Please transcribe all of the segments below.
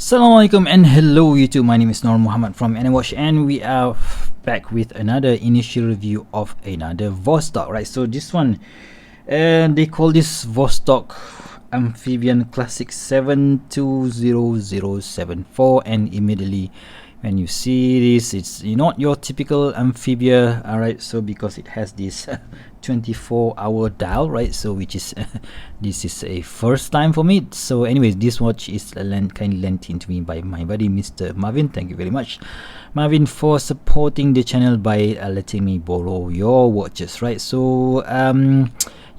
Assalamualaikum and hello YouTube, my name is Nur Muhammad from Anywatch and we are back with another initial review of another Vostok, right? So this one, they call this Vostok Amphibian Classic 720074, and immediately when you see this, it's not your typical amphibia, alright, so because it has this 24-hour dial, right? So which is this is a first time for me. So anyways, this watch is kindly lent in to me by my buddy Mr. Marvin. Thank you very much, Marvin, for supporting the channel by letting me borrow your watches, right? So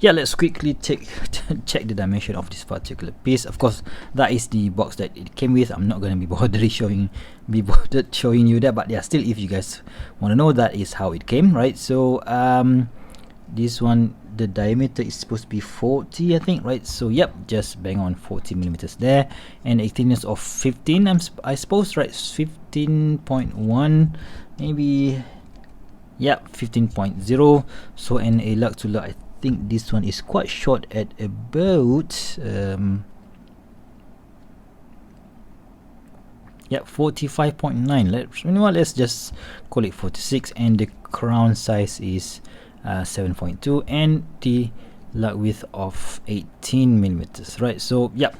yeah, let's quickly check the dimension of this particular piece. Of course, that is the box that it came with. I'm not going to be bothered showing you that, but yeah, still, if you guys want to know, that is how it came, right? So this one, the diameter is supposed to be 40, I think, right? So yep, just bang on 40 millimeters there, and a thickness of 15, I suppose, right? 15.1 maybe, yeah, 15.0. so, and a lug to lug, I think this one is quite short at about yeah, 45.9. Let's just call it 46, and the crown size is 7.2, and the lug width of 18 millimeters, right? So yeah,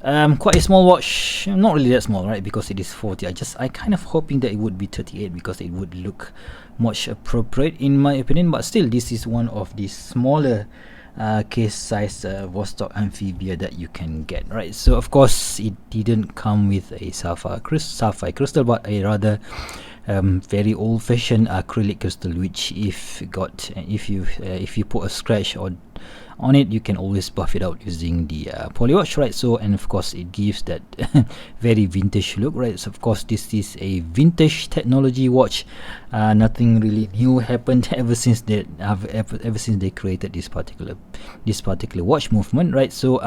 quite a small watch, not really that small, right? Because it is 40. I kind of hoping that it would be 38 because it would look much appropriate in my opinion, but still, this is one of the smaller case size Vostok Amphibia that you can get, right? So of course, it didn't come with a sapphire crystal, but a rather very old-fashioned acrylic crystal, which if you put a scratch on it, you can always buff it out using the polywatch, right? So, and of course, it gives that very vintage look, right? So of course, this is a vintage technology watch. Nothing really new happened ever since they created this particular watch movement, right? So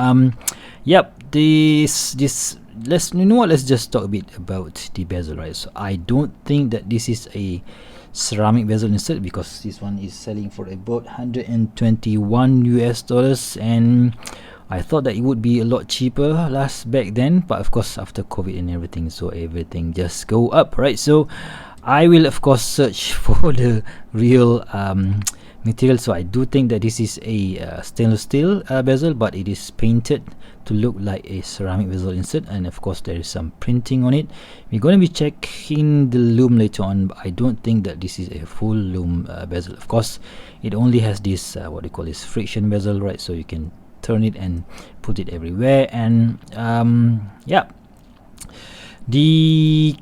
yep, let's just talk a bit about the bezel, right? So I don't think that this is a ceramic bezel insert, because this one is selling for about $121, and I thought that it would be a lot cheaper back then, but of course after COVID and everything, so everything just go up, right? So I will of course search for the real material. So I do think that this is a stainless steel bezel, but it is painted to look like a ceramic bezel insert, and of course there is some printing on it. We're going to be checking the lume later on, but I don't think that this is a full lume bezel. Of course, it only has this what they call this friction bezel, right? So you can turn it and put it everywhere, and yeah, the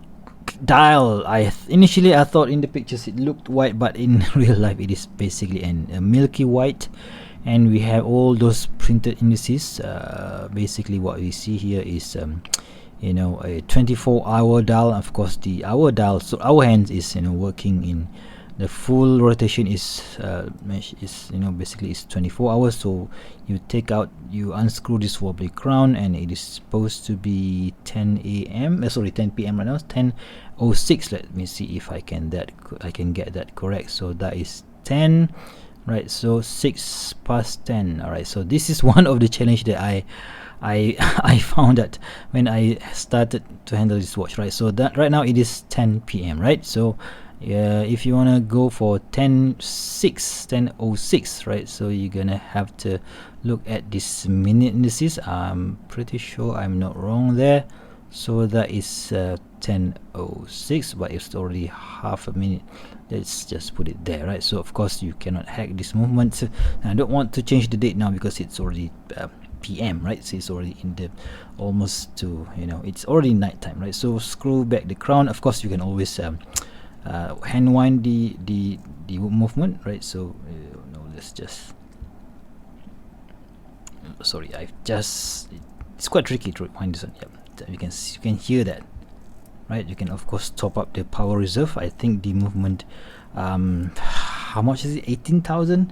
dial, initially I thought in the pictures it looked white, but in real life it is basically a milky white, and we have all those printed indices. Basically what we see here is a 24-hour dial. Of course, the hour dial, so our hands is working in the full rotation is basically is 24 hours. So you unscrew this wobbly crown, and it is supposed to be 10 p.m. right now. It's 10:06. Let me see if I can get that correct. So that is 10, right? So 6 past 10. All right. So this is one of the challenge that I found that when I started to handle this watch, right? So that right now it is 10 p.m. right? So if you want to go for 10:06, right? So you're gonna have to look at this minute indices. I'm pretty sure I'm not wrong there. So that is 10:06, but it's already half a minute. Let's just put it there, right? So of course you cannot hack this movement. I don't want to change the date now because it's already PM, right? So it's already in the almost to it's already nighttime, right? So screw back the crown. Of course, you can always hand wind the movement, right? So let's just it's quite tricky to wind this one. Yep, you can hear that, right? You can of course top up the power reserve. I think the movement, how much is it? 18,000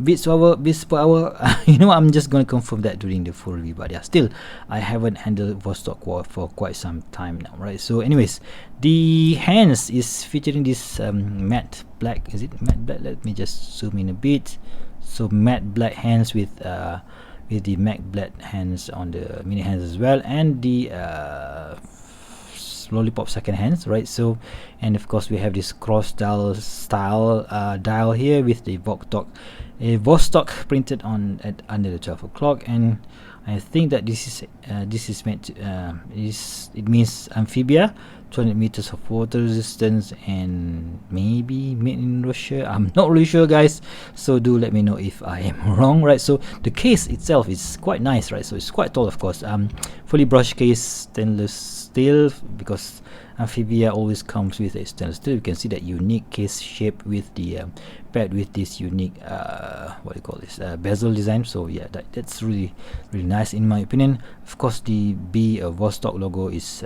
beats per hour. I'm just going to confirm that during the full review, but yeah, still I haven't handled Vostok for quite some time now, right? So anyways, the hands is featuring this matte black. Is it matte black? Let me just zoom in a bit. So matte black hands with the matte black hands on the mini hands as well, and the lollipop second hands, right? So, and of course we have this cross dial style dial here with the Vostok printed on at under the 12 o'clock, and I think that this is meant to it means amphibia, 200 meters of water resistance, and maybe made in Russia. I'm not really sure, guys, so do let me know if I am wrong, right? So the case itself is quite nice, right? So it's quite tall, of course. Fully brushed case, stainless steel, because amphibia always comes with a stainless steel. You can see that unique case shape with the paired with this unique what do you call this, bezel design. So yeah, that's really nice in my opinion. Of course, the Vostok logo is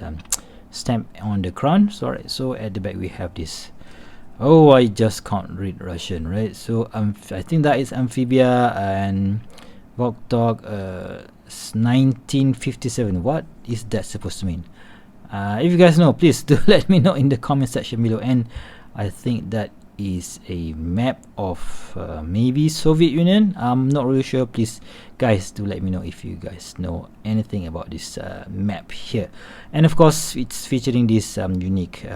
stamped on the crown. Sorry, so at the back we have this. Oh, I just can't read Russian, right? So I think that is amphibia and Vostok 1957. What is that supposed to mean? If you guys know, please do let me know in the comment section below. And I think that is a map of maybe Soviet Union. I'm not really sure. Please, guys, do let me know if you guys know anything about this map here. And of course, it's featuring this unique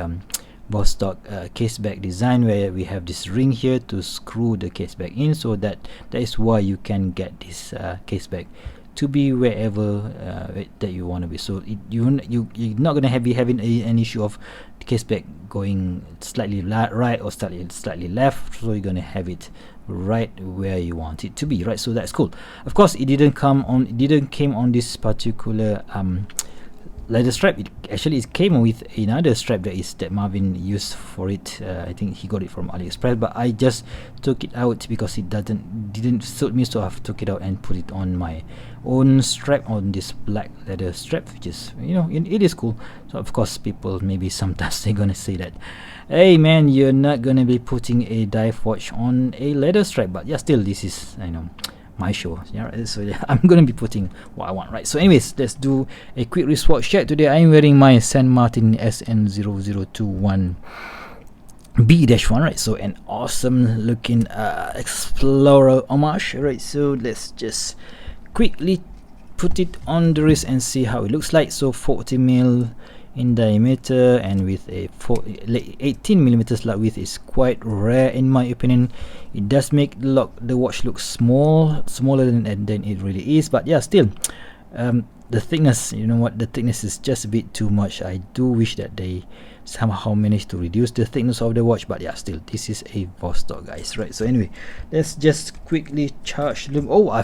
Vostok caseback design, where we have this ring here to screw the caseback in, so that is why you can get this caseback to be wherever that you want to be. So you're not gonna be having an issue of the caseback going slightly right or slightly left. So you're gonna have it right where you want it to be, right? So that's cool. Of course, it didn't came on this particular leather strap. It came with another strap that Marvin used for it. I think he got it from AliExpress, but I just took it out because it didn't suit me, so I've took it out and put it on my own strap, on this black leather strap, which is, you know, it is cool. So of course, people maybe sometimes they're gonna say that, hey man, you're not gonna be putting a dive watch on a leather strap, but yeah, still, this is, you know, my show. Yeah, so yeah, I'm gonna be putting what I want, right? So anyways, let's do a quick wristwatch check. Today I'm wearing my St. Martin SN0021 B-1, right? So an awesome looking Explorer homage, right? So let's just quickly put it on the wrist and see how it looks like. So 40mm in diameter, and with a 18mm lug width is quite rare in my opinion. It does make the watch look smaller than it really is, but yeah, still the thickness, you know what, the thickness is just a bit too much. I do wish that they somehow managed to reduce the thickness of the watch, but yeah, still, this is a Vostok, guys, right? So anyway, let's just quickly charge Lume. Oh, I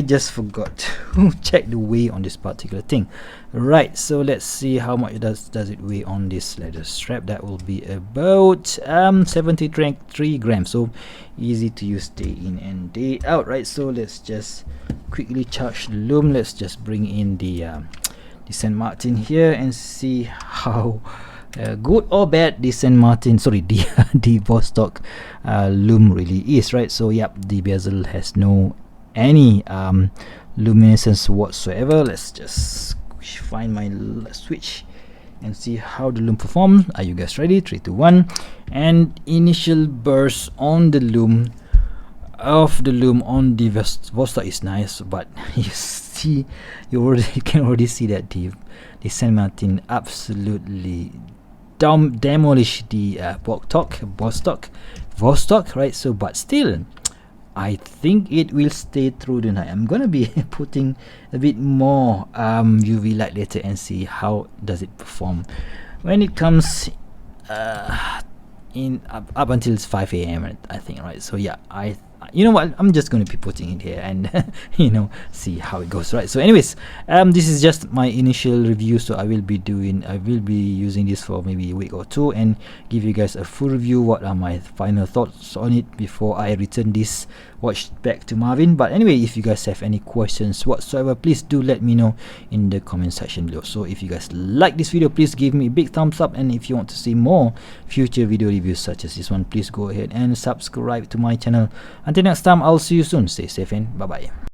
just forgot to check the weight on this particular thing, right? So let's see how much does it weigh on this leather strap. That will be about 73 grams, so easy to use day in and day out, right? So let's just quickly charge Lume. Let's just bring in the St. Martin here and see how good or bad the St. Martin, sorry, the Vostok Lume really is, right? So yep, the bezel has no any luminescence whatsoever. Let's just find my switch and see how the Lume performs. Are you guys ready? 3, 2, 1. And initial burst on the Lume on the Vostok is nice, but you see, you can already see that the St. Martin absolutely demolish the Vostok, right? So but still, I think it will stay through the night. I'm gonna be putting a bit more UV light later and see how does it perform when it comes in up until 5 a.m. I think, right? So yeah, you know what, I'm just going to be putting it here and you know, see how it goes, right? So anyways, this is just my initial review, so I will be using this for maybe a week or two and give you guys a full review. What are my final thoughts on it before I return this watch back to Marvin. But anyway, if you guys have any questions whatsoever, please do let me know in the comment section below. So if you guys like this video, please give me a big thumbs up, and if you want to see more future video reviews such as this one, please go ahead and subscribe to my channel. Until next time, I'll see you soon. Stay safe and bye bye.